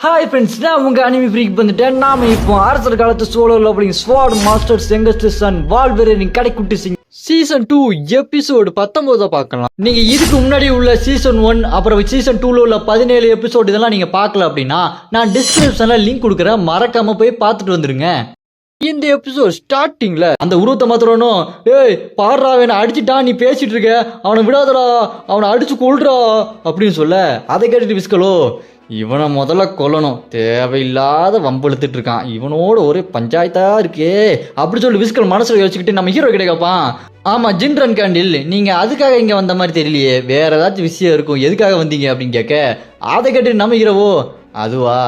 Hi friends, நான் உங்கள் anime freak வந்துட்டேன். நாம இப்போ அரசர் காலத்து சோலோ லெவலிங் ஸ்வாட் மாஸ்டர்ஸ் யங்கஸ்ட் சன் வால்வெரின் கடைக்குட்டி சிங் சீசன் 2 எபிசோடு 19 பார்க்கலாம். நீங்க இதுக்கு முன்னாடி உள்ள சீசன் 1 அப்புறம் சீசன் 2ல உள்ள 17 எபிசோடு இதெல்லாம் நீங்க பார்க்கல அப்படின்னா நான் டிஸ்கிரிப்ஷன்ல லிங்க் கொடுக்குறேன், மறக்காம போய் பார்த்துட்டு வந்துருங்க. இந்த எபிசோட் ஸ்டார்டிங்ல அந்த உருவத்தை மாத்திரனும், ஏய் பாடுறா அவனை அடிச்சுட்டா, நீ பேசிட்டு இருக்க, அவனை விடாதடா, அவனை அடிச்சு கொள்றா அப்படின்னு சொல்ல, அதை கேட்டுட்டு விஸ்கலோ இவனை முதல்ல கொல்லணும், தேவையில்லாத வம்பெழுத்துட்டு இருக்கான், இவனோட ஒரே பஞ்சாயத்தா இருக்கே அப்படி சொல்லி விஸ்கல் மனசுல யோசிச்சுக்கிட்டு நம்ம ஹீரோ கிட்ட கேட்பான். ஆமா ஜின்ரன் கேண்டில், நீங்க அதுக்காக இங்க வந்த மாதிரி தெரியலையே, வேற ஏதாச்சும் விஷயம் இருக்கும், எதுக்காக வந்தீங்க அப்படின்னு கேட்க, அதை கேட்டு நம்ம ஹீரோவோ அதுவா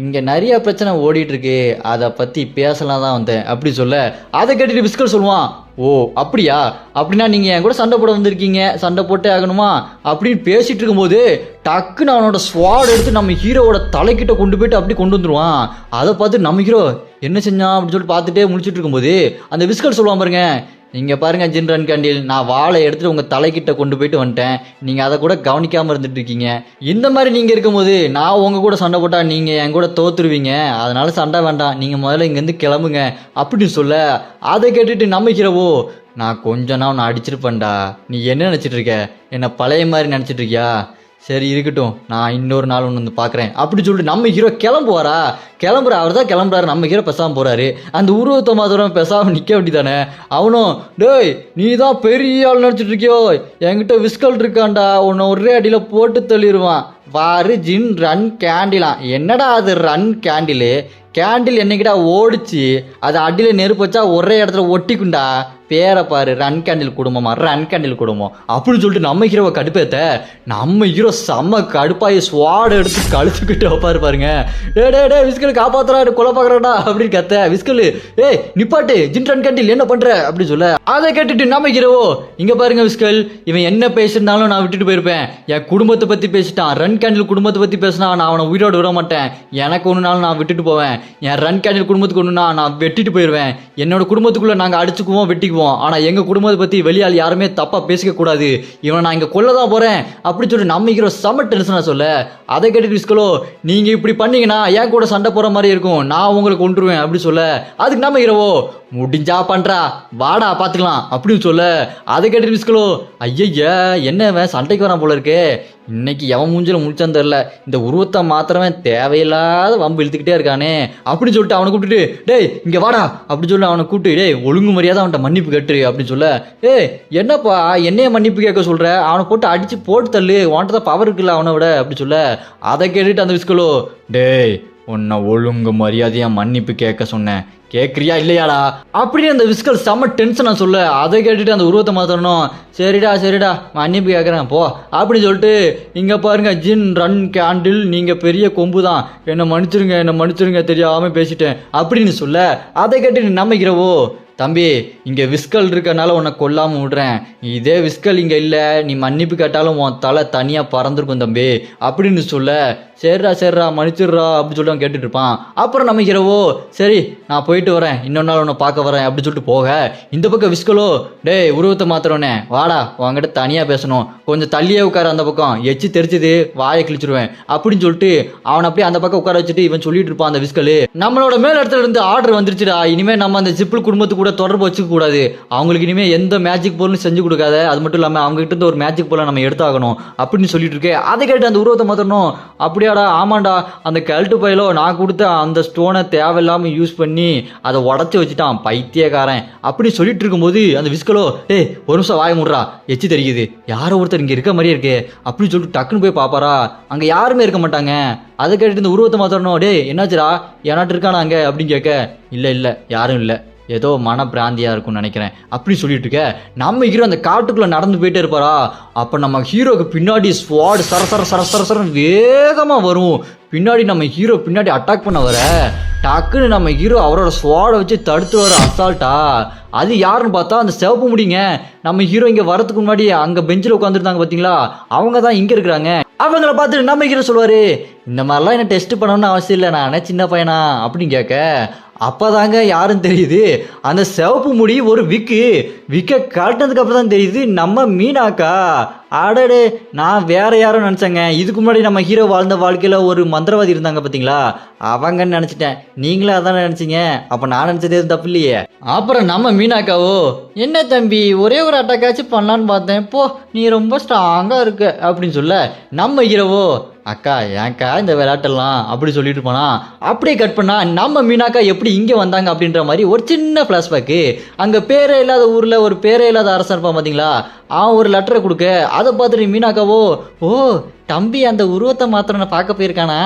இங்கே நிறைய பிரச்சனை ஓடிட்டு இருக்கு, அதை பற்றி பேசலாம் தான் வந்தேன் அப்படி சொல்ல, அதை கேட்டுட்டு விஸ்கல் சொல்லுவான், ஓ அப்படியா, அப்படின்னா நீங்கள் என் கூட சண்டை போட வந்திருக்கீங்க, சண்டை போட்டே ஆகணுமா அப்படின்னு பேசிட்டு இருக்கும்போது டக்குன்னு அவனோட ஸ்வாட் எடுத்து நம்ம ஹீரோவோட தலைக்கிட்ட கொண்டு போயிட்டு அப்படி கொண்டு வந்துடுவான். அதை பார்த்து நம்ம ஹீரோ என்ன செஞ்சான் அப்படின்னு சொல்லிட்டு பார்த்துட்டே முடிச்சுட்டு இருக்கும்போது அந்த விஸ்கல் சொல்லுவான் பாருங்க, நீங்கள் பாருங்கள் ஜின்ரன் கேண்டில், நான் வாழை எடுத்துகிட்டு உங்கள் தலைக்கிட்ட கொண்டு போயிட்டு வந்துட்டேன், நீங்கள் அதை கூட கவனிக்காமல் இருந்துட்டு இருக்கீங்க, இந்த மாதிரி நீங்கள் இருக்கும்போது நான் உங்கள் கூட சண்டை போட்டால் நீங்கள் என் கூட தோற்றுருவீங்க, அதனால சண்டை வேண்டாம், நீங்கள் முதல்ல இங்கேருந்து கிளம்புங்க அப்படின்னு சொல்ல, அதை கேட்டுட்டு நம்பிக்கிறவோ நான் கொஞ்ச நாள் நான் அடிச்சிருப்பேன்டா, நீ என்ன நினச்சிட்டு இருக்க, என்னை பழைய மாதிரி நினச்சிட்டு இருக்கியா, சரி இருக்கட்டும், நான் இன்னொரு நாள் ஒன்று வந்து பார்க்குறேன் அப்படி சொல்லிட்டு நம்ம ஹீரோ கிளம்புவாரா, கிளம்புற அவர் தான் கிளம்புறாரு, நம்ம ஹீரோ பேசாமல் போகிறாரு. அந்த உருவத்தை மாத்திரம் பேசாமல் நிற்க வேண்டிதானே, அவனும் டேய் நீ தான் பெரிய ஆள் நினச்சிட்டு இருக்கியோ, என்கிட்ட விஸ்கல் இருக்கான்டா, உன்னை ஒரே அடியில் போட்டு தள்ளிடுவான், பாரு ஜின் ரன் கேண்டிலாம், என்னடா அது ரன் கேண்டிலு, கேண்டில் என்னைக்கிட்டா ஓடிச்சு, அது அடியில் நெருப்பு வச்சா ஒரே இடத்துல ஒட்டிக்குண்டா, பேரை பாரு ரன் கேண்டில் குடும்பமா, ரன் கேண்டில் குடும்பம் அப்படின்னு சொல்லிட்டு நம்ம ஹீரோவை கடுப்பேத்த நம்ம ஹீரோ செம்ம கடுப்பாயி ஸ்வாட் எடுத்து கழுத்துக்கிட்டு வைப்பாரு பாருங்க, டே டே டே விஸ்கல் காப்பாத்துறா, கொலை பார்க்குறாடா அப்படின்னு கத்த, விஸ்கல் ஏய் நிப்பாட்டு ஜின் ரன் கேண்டில் என்ன பண்ற அப்படின்னு சொல்ல, அதை கேட்டுட்டு நம்ம ஹீரோவோ இங்க பாருங்க விஸ்கல், இவன் என்ன பேசியிருந்தாலும் நான் விட்டுட்டு போயிருப்பேன், என் குடும்பத்தை பத்தி பேசிட்டான், ரன் கேண்டில் குடும்பத்தை பத்தி பேசினா நான் அவனை உயிரோடு விட மாட்டேன், எனக்கு ஒன்றுனாலும் நான் விட்டுட்டு போவேன், என் ரன் கேண்டில் குடும்பத்துக்கு ஒன்றுனா நான் வெட்டிட்டு போயிடுவேன், என்னோட குடும்பத்துக்குள்ள நாங்கள் அடிச்சுக்குவோம் வெட்டிக்குவோம், ஆனால் எங்கள் குடும்பத்தை பற்றி வெளியால் யாருமே தப்பாக பேசிக்க கூடாது, இவனை நான் இங்கே கொல்ல தான் போகிறேன் அப்படி சொல்லி நம்ம ஹீரோ செம்ம டென்ஷனாக சொல்ல, அதை கேட்டுட்டு விஸ்கலோ நீங்கள் இப்படி பண்ணீங்கன்னா என் கூட சண்டை போகிற மாதிரி இருக்கும், நான் உங்களை கொண்டுருவேன் அப்படி சொல்ல, அதுக்கு நம்ம ஹீரோவோ முடிஞ்சா பண்ணுறா வாடா பார்த்துக்கலாம் அப்படின்னு சொல்ல, அதை கேட்டுட்டு விஸ்கலோ ஐயய்யா என்ன சண்டைக்கு வரான் போல இருக்கே, இன்னைக்கு எவன் மூஞ்சில முடிச்சான்னு தெரில, இந்த உருவத்தை மாத்திரமே தேவையில்லாத வம்பு இழுத்துக்கிட்டே இருக்கானே அப்படின்னு சொல்லிட்டு அவனை கூப்பிட்டுட்டு டேய் இங்கே வாடா அப்படி சொல்லி அவனை கூப்பிட்டு டேய் ஒழுங்கு மரியாதை அவன்கிட்ட மன்னிப்பு கேட்டு அப்படின்னு சொல்ல, ஏய் என்னப்பா என்னைய மன்னிப்பு கேட்க சொல்கிற, அவனை போட்டு அடித்து போட்டு தள்ளு, உன்கிட்ட தான் பவர் இருக்குல்ல அவனை விட அப்படி சொல்ல, அதை கேட்டுட்டு அந்த விஸ்கலோ டேய் உன்னை ஒழுங்கு மரியாதையாக மன்னிப்பு கேட்க சொன்னேன், கேட்குறியா இல்லையாடா அப்படின்னு அந்த விஸ்கல் செம்ம டென்ஷனாக சொல்ல, அதை கேட்டுட்டு அந்த உருவத்தை மாற்றணும், சரிடா மன்னிப்பு கேட்குறேன் போ அப்படின்னு சொல்லிட்டு, இங்கே பாருங்க ஜின் ரன் கேண்டில் நீங்கள் பெரிய கொம்பு தான், என்னை மன்னிச்சிருங்க தெரியாமல் பேசிட்டேன் அப்படின்னு சொல்ல, அதை கேட்டுட்டு நம்பிக்கிறவோ தம்பி இங்கே விஸ்கல் இருக்கனால உன்னை கொல்லாமல் விடுறேன், இதே விஸ்கல் இங்கே இல்லை, நீ மன்னிப்பு கேட்டாலும் உன் தலை தனியாக பறந்துருக்கும் தம்பி அப்படின்னு சொல்ல, சரிடா மன்னிச்சிடுறா அப்படி சொல்லிட்டு அவன் கேட்டுட்டு இருப்பான். அப்புறம் நம்ம ஹீரோவோ சரி நான் போயிட்டு வரேன், இன்னொரு நாள் உன்னை பார்க்க வரேன் அப்படி சொல்லிட்டு போக, இந்த பக்கம் விஸ்கலோ டேய் உருவத்தை மாத்திரனே வாடா உங்ககிட்ட தனியாக பேசணும், கொஞ்சம் தள்ளியே உட்கார, அந்த பக்கம் எச்சி தெரிச்சது வாயை கிழிச்சிருவேன் அப்படின்னு சொல்லிட்டு அவன் அப்படியே அந்த பக்கம் உட்கார வச்சுட்டு இவன் சொல்லிட்டு இருப்பான் அந்த விஸ்கல், நம்மளோட மேல் இடத்துல இருந்து ஆர்டர் வந்துருச்சுடா, இனிமேல் நம்ம அந்த ஜிப்பிள் குடும்பத்துக்கு கூட தொடர்பு வச்சுக்க கூடாது, அவங்களுக்கு இனிமேல் எந்த மேஜிக் பொருளும் செஞ்சு கொடுக்காத, அது மட்டும் இல்லாமல் அவங்க கிட்ட இருந்து ஒரு மேஜிக் பொருளை நம்ம எடுத்தாகணும் அப்படின்னு சொல்லிட்டு இருக்கேன். அதை கேட்டு அந்த உருவத்தை மாற்றணும், அப்படியாடா ஆமாண்டா அந்த கல்ட்டு பையிலோ நான் கொடுத்த அந்த ஸ்டோனை தேவையில்லாமல் யூஸ் பண்ணி அதை உடச்சி வச்சுட்டான் பைத்தியக்காரன் அப்படி சொல்லிட்டு இருக்கும்போது அந்த விஸ்கலோ டேய் ஒரு நிமிஷம் வாய முடுறா, எச்சி தெரியுது, யாரோ ஒருத்தர் இங்கே இருக்க மாதிரியே இருக்கே அப்படின்னு சொல்லிட்டு டக்குன்னு போய் பார்ப்பாரா, அங்கே யாருமே இருக்க மாட்டாங்க. அதை கேட்டுட்டு இந்த உருவத்தை மாற்றணும், டே என்னாச்சுடா என்னாட்டு இருக்கானா அங்கே அப்படின்னு கேட்க, இல்லை யாரும் இல்லை, ஏதோ மன பிராந்தியாக இருக்கும்னு நினைக்கிறேன் அப்படி சொல்லிட்டு இருக்க, நம்ம ஹீரோ அந்த காட்டுக்குள்ளே நடந்து போயிட்டே இருப்பாரா, அப்போ நம்ம ஹீரோக்கு பின்னாடி ஸ்வாட் சர வேகமாக வரும், பின்னாடி நம்ம ஹீரோ பின்னாடி அட்டாக் பண்ண வர, டக்குன்னு நம்ம ஹீரோ அவரோட ஸ்வாடை வச்சு தடுத்து வர அசால்ட்டா, அது யாருன்னு பார்த்தா அந்த சிவப்பு முடிங்க, நம்ம ஹீரோ இங்கே வரதுக்கு முன்னாடி அங்கே பெஞ்சில் உட்காந்துருந்தாங்க பார்த்தீங்களா, அவங்க தான் இங்கே இருக்கிறாங்க. அவங்கள பார்த்துட்டு நம்ம ஹீரோ சொல்லுவார், இந்த மாதிரிலாம் என்ன டெஸ்ட் பண்ணணும்னு அவசியம் இல்லை, நான் சின்ன பையனா அப்படின்னு கேட்க, அப்பதாங்க யாரும் தெரியுது அந்த சிவப்பு முடி ஒரு விக்க காட்டினதுக்கு அப்புறம் தான் தெரியுது நம்ம மீனாக்கா. அடடே, நான் வேற யாரும் நினச்சேங்க. இதுக்கு முன்னாடி நம்ம ஹீரோ வாழ்ந்த வாழ்க்கையில் ஒரு மந்திரவாதி இருந்தாங்க பார்த்தீங்களா, அவங்கன்னு நினச்சிட்டேன். நீங்களும் அதான் நினச்சிங்க. அப்போ நான் நினச்சது எதுவும் தப்பு இல்லையே. அப்புறம் நம்ம மீனாக்காவோ, என்ன தம்பி ஒரே ஒரு அட்டாக்காச்சும் பண்ணலான்னு பார்த்தேன், போ நீ ரொம்ப ஸ்ட்ராங்காக இருக்க அப்படின்னு சொல்ல, நம்ம ஹீரோவோ அக்கா ஏன்க்கா இந்த விளையாட்டெல்லாம் அப்படி சொல்லிட்டு போனா. அப்படியே கட் பண்ணா நம்ம மீனாக்கா எப்படி இங்கே வந்தாங்க அப்படின்ற மாதிரி ஒரு சின்ன ஃப்ளாஷ்பேக்கு. அங்கே பேரே இல்லாத ஊரில் ஒரு பேரே இல்லாத அரசன் இருப்பான் பார்த்தீங்களா, அவன் ஒரு லெட்டரை கொடுக்க, அதை பார்த்துட்டு மீனாக்காவோ, ஓ தம்பி அந்த உருவத்தை மாத்திரம் பார்க்க போயிருக்கானா,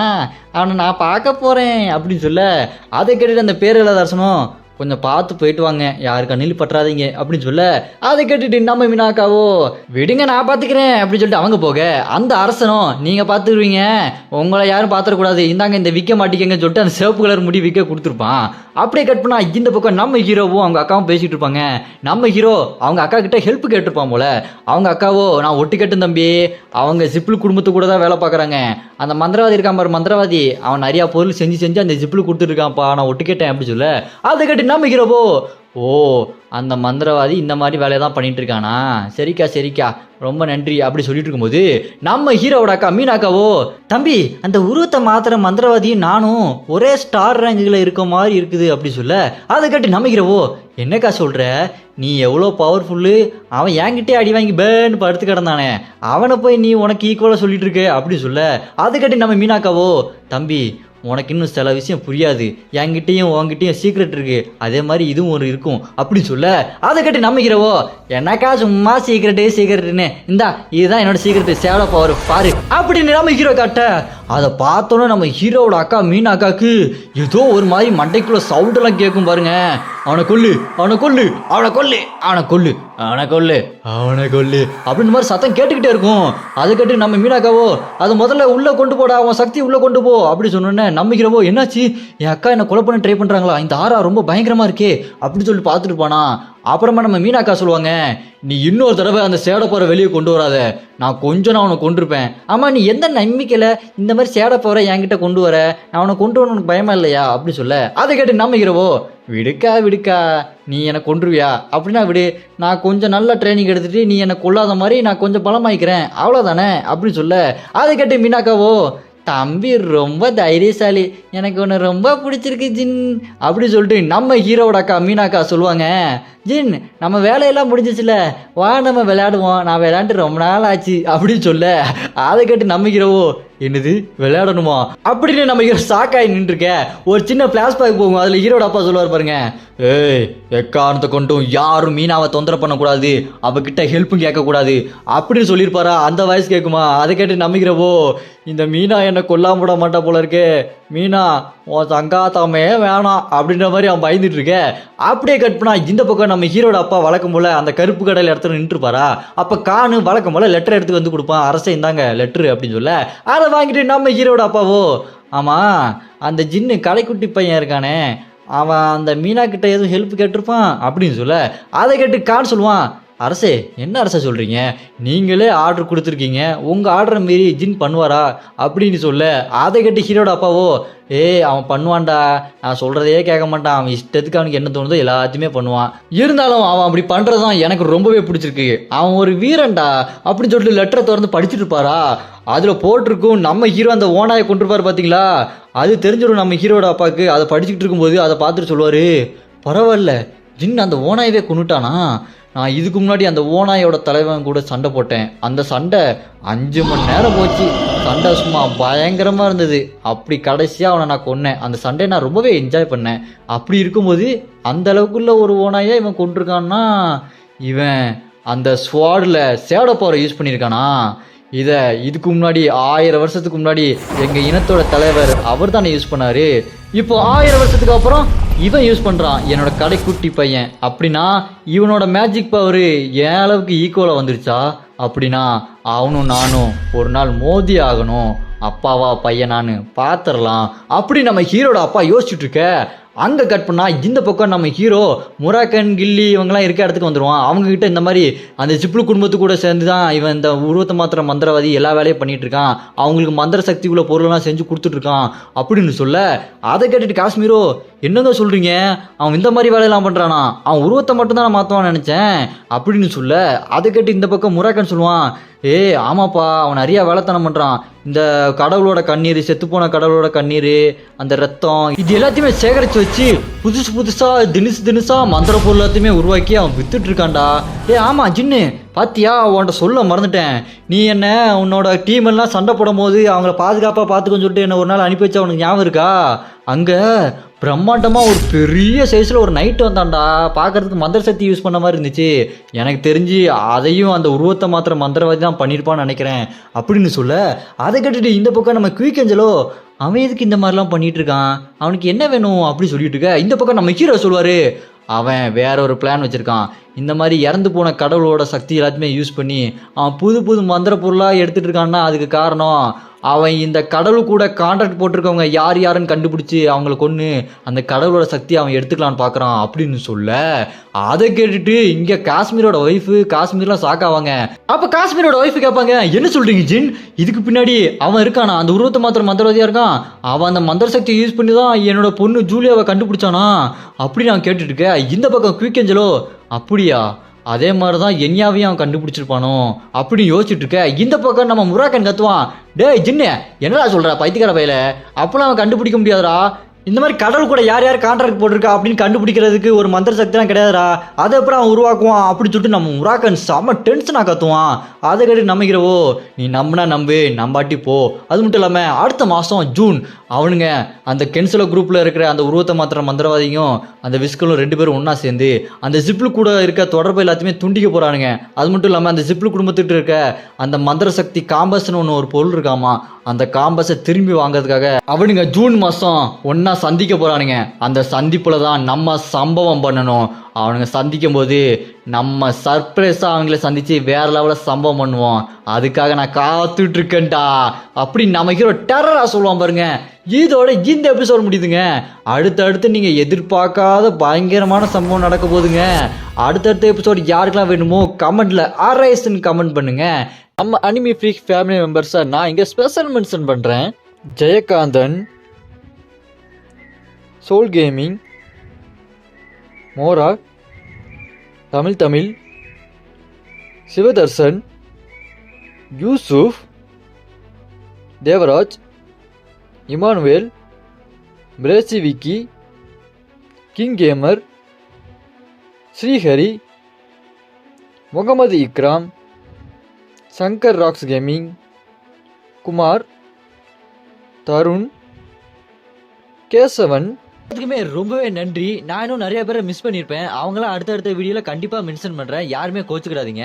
அவனை நான் பார்க்க போகிறேன் அப்படின்னு சொல்ல, அதை கேட்டுட்டு அந்த பேர் இல்லாத அரசனும் கொஞ்சம் பார்த்து போயிட்டு வாங்க, யாரு கண்ணில் பற்றாதீங்க அப்படின்னு சொல்ல, அதை கேட்டுட்டு நம்ம மீனாக்காவோ விடுங்க நான் பார்த்துக்கிறேன் அப்படின்னு சொல்லிட்டு அவங்க போக, அந்த அரசனும் நீங்க பார்த்துருவீங்க, உங்களை யாரும் பார்த்துடக்கூடாது, இந்தாங்க இந்த விற்க மாட்டேங்கன்னு சொல்லிட்டு அந்த சிவப்பு கலர் முடி விற்க கொடுத்துருப்பான். அப்படியே கட் பண்ணா இந்த பக்கம் நம்ம ஹீரோவும் அவங்க அக்காவும் பேசிட்டு இருப்பாங்க. நம்ம ஹீரோ அவங்க அக்கா கிட்ட ஹெல்ப் கேட்டிருப்பான் போல. அவங்க அக்காவோ நான் ஒட்டி கட்டும் தம்பி, அவங்க ஜிப்பிள் குடும்பத்து கூட தான் வேலை பார்க்குறாங்க, அந்த மந்திரவாதி இருக்கான் பாரு மந்திரவாதி, அவன் நிறையா பொருள் செஞ்சு அந்த ஜிப்பிள் கொடுத்துருக்கான்ப்பா, நான் ஒட்டி கேட்டேன் அப்படின்னு சொல்ல, அதை கேட்டு நம்ம ஹீரோவோ, ஓ அந்த மந்திரவாதி இந்த மாதிரி வேலையை தான் பண்ணிட்டு இருக்கானா, சரிக்கா ரொம்ப நன்றி அப்படி சொல்லிட்டு இருக்கும்போது நம்ம ஹீரோவோட அக்கா மீனாக்காவோ, தம்பி அந்த உருவத்தை மாத்திர மந்திரவாதியும் நானும் ஒரே ஸ்டார் ரேஞ்சில் இருக்க மாதிரி இருக்குது அப்படி சொல்ல, அதை கேட்டு நம்ம ஹீரோவோ என்னக்கா சொல்கிற, நீ எவ்வளோ பவர்ஃபுல்லு, அவன் என்கிட்டே அடி வாங்கி பேன்னு படுத்து கிடந்தானே, அவனை போய் நீ உனக்கு ஈக்குவலாக சொல்லிட்டு இருக்க அப்படி சொல்ல, அதை கேட்டு நம்ம மீனாக்காவோ, தம்பி உனக்கு இன்னும் சில விஷயம் புரியாது, என்கிட்டையும் உங்ககிட்டையும் சீக்ரெட் இருக்கு, அதே மாதிரி இதுவும் ஒரு இருக்கும் அப்படி சொல்ல, அதை கேட்டு நம்ம ஹீரோவோ என்னக்கா சும்மா சீக்ரெட்டுன்னு, இந்தா இதுதான் என்னோட சீக்ரெட் சேவல பவர் பாரு அப்படின்னு நம்ம ஹீரோ காட்ட, அதை பார்த்தோன்னே நம்ம ஹீரோவோட அக்கா மீனாக்காக்கு ஏதோ ஒரு மாதிரி மண்டைக்குள்ள சவுண்டெல்லாம் கேட்கும் பாருங்க. அவனை கொல்லு அப்படின்னு மாதிரி சத்தம் கேட்டுக்கிட்டே இருக்கும். அதை கேட்டு நம்ம மீனாக்காவோ அது முதல்ல உள்ள கொண்டு போடா, அவன் சக்தி உள்ள கொண்டு போ அப்படி சொன்னோன்னே நம்ம ஹீரோவோ என்னாச்சு, என் அக்கா என்ன கொலை பண்ண ட்ரை பண்றாங்களா, இந்த ஆரா ரொம்ப பயங்கரமா இருக்கே அப்படின்னு சொல்லி பார்த்துட்டு போனா. அப்புறமா நம்ம மீனாக்கா சொல்லுவாங்க, நீ இன்னொரு தடவை அந்த சேடப்போரை வெளியே கொண்டு வராத, நான் கொஞ்சம் அவனை கொண்டிருப்பேன். ஆமாம் நீ எந்த நம்பிக்கையில் இந்த மாதிரி சேடப்போரை என்கிட்ட கொண்டு வர, நான் அவனை கொண்டு வர உனக்கு பயமா இல்லையா அப்படி சொல்ல, அதை கேட்டு நம்ம ஹீரோவோ விடுக்கா நீ என்னை கொண்டுருவியா அப்படின்னா விடு, நான் கொஞ்சம் நல்ல ட்ரைனிங் எடுத்துகிட்டு நீ என்னை கொள்ளாத மாதிரி நான் கொஞ்சம் பலமாயிக்கிறேன் அவ்வளோதானே அப்படின்னு சொல்ல, அதை கேட்டு மீனாக்காவோ தம்பி ரொம்ப தைரியசாலி, எனக்கு ஒன்று ரொம்ப பிடிச்சிருக்கு ஜின் அப்படி சொல்லிட்டு நம்ம ஹீரோவோட அக்கா மீனாக்கா சொல்லுவாங்க, ஜின் நம்ம வேலையெல்லாம் முடிஞ்சிச்சுல, வா நம்ம விளையாடுவோம், நான் விளையாண்டு ரொம்ப நாள் ஆச்சு அப்படின்னு சொல்ல, அதை கேட்டு நம்ம ஹீரோவோ என்னது விளையாடணுமா அப்படின்னு நம்ம ஹீரோ ஷாக்காகி நின்றுருக்க. ஒரு சின்ன ஃப்ளாஷ்பேக் போகும், அதில் ஹீரோட அப்பா சொல்லுவார் பாருங்க, ஏய் எக்காரணத்தை கொண்டும் யாரும் மீனாவை தொந்தரவு பண்ணக்கூடாது, அவகிட்ட ஹெல்ப்பும் கேட்கக்கூடாது அப்படின்னு சொல்லியிருப்பாரா, அந்த வாய்ஸ் கேட்குமா. அதை கேட்டு நம்பிக்கிறவோ இந்த மீனா என்னை கொல்லாம விட மாட்டா போல இருக்கே, மீனா உன் சங்காத்தாமே வேணாம் அப்படின்ற மாதிரி அவன் பயந்துட்டு இருக்க. அப்படியே கட் பண்ணா இந்த பக்கம் நம்ம ஹீரோட அப்பா வழக்கம் போல அந்த கருப்பு கடையில் இடத்துல நின்றுப்பாரா, அப்போ காணு வழக்கம் போல லெட்டர் எடுத்து வந்து கொடுப்பான், அரசே இந்தாங்க லெட்ரு அப்படின்னு சொல்ல, அதை வாங்கிட்டு நம்ம ஹீரோட அப்பாவோ ஆமாம் அந்த ஜின்னு கடைக்குட்டி பையன் இருக்கானே அவன் அந்த மீனா கிட்ட எதுவும் ஹெல்ப் கேட்டிருப்பான் அப்படின்னு சொல்ல, அதை கேட்டு கான் சொல்லுவான், அரசே என்ன அரசை சொல்கிறீங்க, நீங்களே ஆர்டர் கொடுத்துருக்கீங்க, உங்கள் ஆர்டரை மீறி ஜின் பண்ணுவாரா அப்படின்னு சொல்ல, அதை கேட்டு ஹீரோட அப்பாவோ அவன் பண்ணுவான்டா, நான் சொல்கிறதையே கேட்க மாட்டான், அவன் இஷ்டத்துக்கு அவனுக்கு என்ன தோணுதோ எல்லாத்தையுமே பண்ணுவான், இருந்தாலும் அவன் அப்படி பண்ணுறது தான் எனக்கு ரொம்பவே பிடிச்சிருக்கு, அவன் ஒரு வீரன்டா அப்படின்னு சொல்லிட்டு லெட்டரை திறந்து படிச்சுட்டு இருப்பாரா, அதில் போட்டிருக்கும் நம்ம ஹீரோ அந்த ஓனாயை கொண்டிருப்பார் பார்த்தீங்களா, அது தெரிஞ்சிடும் நம்ம ஹீரோட அப்பாவுக்கு. அதை படிச்சுக்கிட்டு இருக்கும்போது அதை பார்த்துட்டு சொல்லுவார், பரவாயில்ல ஜின் அந்த ஓனாயவே கொண்டுட்டானா, நான் இதுக்கு முன்னாடி அந்த ஓனாயோட தலைவன் கூட சண்டை போட்டேன், அந்த சண்டை 5 மணி நேரம் போச்சு, சண்டை சும்மா பயங்கரமாக இருந்தது, அப்படி கடைசியாக அவனை நான் கொன்னேன், அந்த சண்டையை நான் ரொம்பவே என்ஜாய் பண்ணேன், அப்படி இருக்கும்போது அந்த அளவுக்குள்ள ஒரு ஓனாயை இவன் கொண்டிருக்கான்னா, இவன் அந்த ஸ்வாடில் சேட பவரை யூஸ் பண்ணியிருக்கானா, இதுக்கு முன்னாடி 1000 வருஷத்துக்கு முன்னாடி எங்கள் இனத்தோட தலைவர் அவர் தானே யூஸ் பண்ணார், இப்போ 1000 வருஷத்துக்கு அப்புறம் இவன் யூஸ் பண்ணுறான் என்னோட கடைக்குட்டி பையன், அப்படின்னா இவனோட மேஜிக் பவர் என் அளவுக்கு ஈக்குவலாக வந்துருச்சா, அப்படின்னா அவனும் நானும் ஒரு நாள் மோதி ஆகணும், அப்பாவா பையனான்னு பார்த்துடலாம் அப்படி நம்ம ஹீரோட அப்பா யோசிச்சுட்டு இருக்க. அங்கே கட் பண்ணால் இந்த பக்கம் நம்ம ஹீரோ முராக்கன் கில்லி இவங்கெல்லாம் இருக்க இடத்துக்கு வந்துடுவான். அவங்ககிட்ட இந்த மாதிரி அந்த ஜிப்ளு குடும்பத்து கூட சேர்ந்து தான் இவன் இந்த உருவத்தை மாத்திர மந்திரவாதி எல்லா வேலையும் பண்ணிட்டு இருக்கான், அவங்களுக்கு மந்திர சக்தி உள்ள பொருளெல்லாம் செஞ்சு கொடுத்துட்டு இருக்கான் அப்படின்னு சொல்ல அதை கேட்டுட்டு காஷ்மீரோ என்னங்க சொல்றீங்க, அவன் இந்த மாதிரி வேலையெல்லாம் பண்றானா, அவன் உருவத்தை மட்டும் தான் நான் மாற்றுவான்னு நினைச்சேன் அப்படின்னு சொல்ல அதை கேட்டு இந்த பக்கம் முராக்கன் சொல்லுவான், ஆமாப்பா அவன் நிறைய வேலைத்தனம் பண்ணுறான், இந்த கடவுளோட கண்ணீர், செத்துப்போன கடவுளோட கண்ணீர், அந்த ரத்தம் இது எல்லாத்தையுமே சேகரித்து வச்சு புதுசாக தினுசா மந்திர பொருள் எல்லாத்தையுமே உருவாக்கி அவன் வித்துட்டு இருக்கான்டா. ஆமாம் ஜின்னு பாத்தியா, உன்கிட்ட சொல்ல மறந்துட்டேன், நீ என்ன உன்னோட டீம் எல்லாம் சண்டை போடும் போது அவங்கள பாதுகாப்பாக பார்த்துக்கன்னு சொல்லிட்டு என்ன ஒரு நாள் அனுப்பி வச்சா உனக்கு ஞாபகம் இருக்கா, அங்கே பிரம்மாண்டமாக ஒரு பெரிய சைஸில் ஒரு நைட்டு வந்தான்டா, பார்க்கறதுக்கு மந்திர சக்தி யூஸ் பண்ண மாதிரி இருந்துச்சு, எனக்கு தெரிஞ்சு அதையும் அந்த உருவத்தை மாத்திர மந்திரவாதி தான் பண்ணியிருப்பான்னு நினைக்கிறேன் அப்படின்னு சொல்ல அதை கேட்டுட்டு இந்த பக்கம் நம்ம குயிக் ஏஞ்சலோ அவன் எதுக்கு இந்த மாதிரிலாம் பண்ணிட்டு இருக்கான், அவனுக்கு என்ன வேணும் அப்படி சொல்லிட்டு இருக்க. இந்த பக்கம் நம்ம ஹீரோ சொல்லுவார், அவன் வேற ஒரு பிளான் வச்சுருக்கான், இந்த மாதிரி இறந்து போன கடவுளோட சக்தி எல்லாத்தையுமே யூஸ் பண்ணி அவன் புது மந்திர பொருளாக எடுத்துகிட்டு இருக்கான்னா அதுக்கு காரணம் அவன் இந்த கடவுள் கூட கான்ட்ராக்ட் போட்டிருக்கவங்க யார் யாருன்னு கண்டுபிடிச்சி அவங்கள கொன்று அந்த கடவுளோட சக்தி அவன் எடுத்துக்கலான்னு பார்க்குறான் அப்படின்னு சொல்ல அதை கேட்டுட்டு இங்கே காஷ்மீரோட ஒய்ஃபு காஷ்மீர்லாம் ஷாக்காவாங்க. அப்போ காஷ்மீரோட ஒய்ஃபு கேட்பாங்க, என்ன சொல்கிறீங்க ஜின், இதுக்கு பின்னாடி அவன் இருக்கானா, அந்த உருவத்தை மாத்திர மந்திரவாதியாக இருக்கான், அவன் அந்த மந்திர சக்தியை யூஸ் பண்ணி தான் என்னோட பொண்ணு ஜூலியாவை கண்டுபிடிச்சானா அப்படி நான் கேட்டுட்டு இருக்கேன். இந்த பக்கம் குயிக் ஏஞ்சலோ அப்படியா, அதே மாதிரி தான் என்யாவையும் அவன் கண்டுபிடிச்சிருப்பானோ அப்படின்னு யோசிச்சுட்டு இருக்க. இந்த பக்கம் நம்ம முராக்கன் கத்துவான், டேய் ஜின்னு என்னடா சொல்கிற பைத்தியக்கார பையில, அப்போலாம் அவன் கண்டுபிடிக்க முடியாதுடா, இந்த மாதிரி கடவுள் கூட யார் யார் கான்ட்ராக்ட் போட்டிருக்கா அப்படின்னு கண்டுபிடிக்கிறதுக்கு ஒரு மந்திர சக்திலாம் கிடையாதுடா, அதை அப்புறம் அவன் உருவாக்குவான் அப்படின்னு சொல்லிட்டு நம்ம முராக்கன் செம்ம டென்ஷனாக கத்துவான். அதை கேட்டு நம்பிக்கிறவோ நீ நம்பினா நம்பு, நம்பாட்டி போ. அது மட்டும் இல்லாமல் அடுத்த மாதம் ஜூன் அவனுங்க அந்த கென்சலோ குரூப்பில் இருக்கிற அந்த உருவத்தை மாத்திர மந்திரவாதியும் அந்த விஸ்கலும் 2 பேரும் ஒன்றா சேர்ந்து அந்த ஜிப்ளு கூட இருக்க தொடர்பு எல்லாத்தையுமே துண்டிக்க போகிறானுங்க. அது மட்டும் இல்லாமல் அந்த ஜிப்ளு குடும்பத்துட்டு இருக்க அந்த மந்திர சக்தி காம்பஸ்ன்னு ஒன்று ஒரு பொருள் இருக்காமா, அந்த காம்பஸை திரும்பி வாங்கிறதுக்காக அவனுங்க ஜூன் மாதம் ஒன்றா சந்திக்க போகிறானுங்க. அந்த சந்திப்பில் தான் நம்ம சம்பவம் பண்ணணும். அவனுங்க சந்திக்கும் போது நம்ம சர்ப்ரைஸாக அவங்கள சந்தித்து வேறு லெவலில் சம்பவம் பண்ணுவோம், அதுக்காக நான் காத்துட்டு இருக்கேன்டா அப்படி நம்ம ஹீரோ டெரராக சொல்லுவான் பாருங்க. இதோட இந்த எபிசோட் முடியுதுங்க. அடுத்தடுத்து நீங்கள் எதிர்பார்க்காத பயங்கரமான சம்பவம் நடக்க போகுதுங்க. அடுத்தடுத்த எபிசோட் யாருக்கெல்லாம் வேணுமோ கமெண்ட்டில் ஆர்ஐஎஸ்ன்னு கமெண்ட் பண்ணுங்க. நம்ம அனிமி ஃப்ரீக் ஃபேமிலி மெம்பர்ஸை நான் இங்கே ஸ்பெஷல் மென்ஷன் பண்ணுறேன். ஜெயகாந்தன், சோல் கேமிங், மோரா, தமிழ், சிவதர்சன், யூசுப், தேவராஜ், இமானுவேல், பிரேசி Vicky, king gamer, Srihari, Mohammed Ikram, Shankar rocks gaming, Kumar, Tharun, Kesavan, எல்லாத்துக்குமே ரொம்பவே நன்றி. நான் இன்னும் நிறைய பேரை மிஸ் பண்ணியிருப்பேன், அவங்களாம் அடுத்தடுத்த வீடியோவில் கண்டிப்பாக மென்ஷன் பண்ணுறேன், யாருமே கோச்சுக்கிடாதீங்க.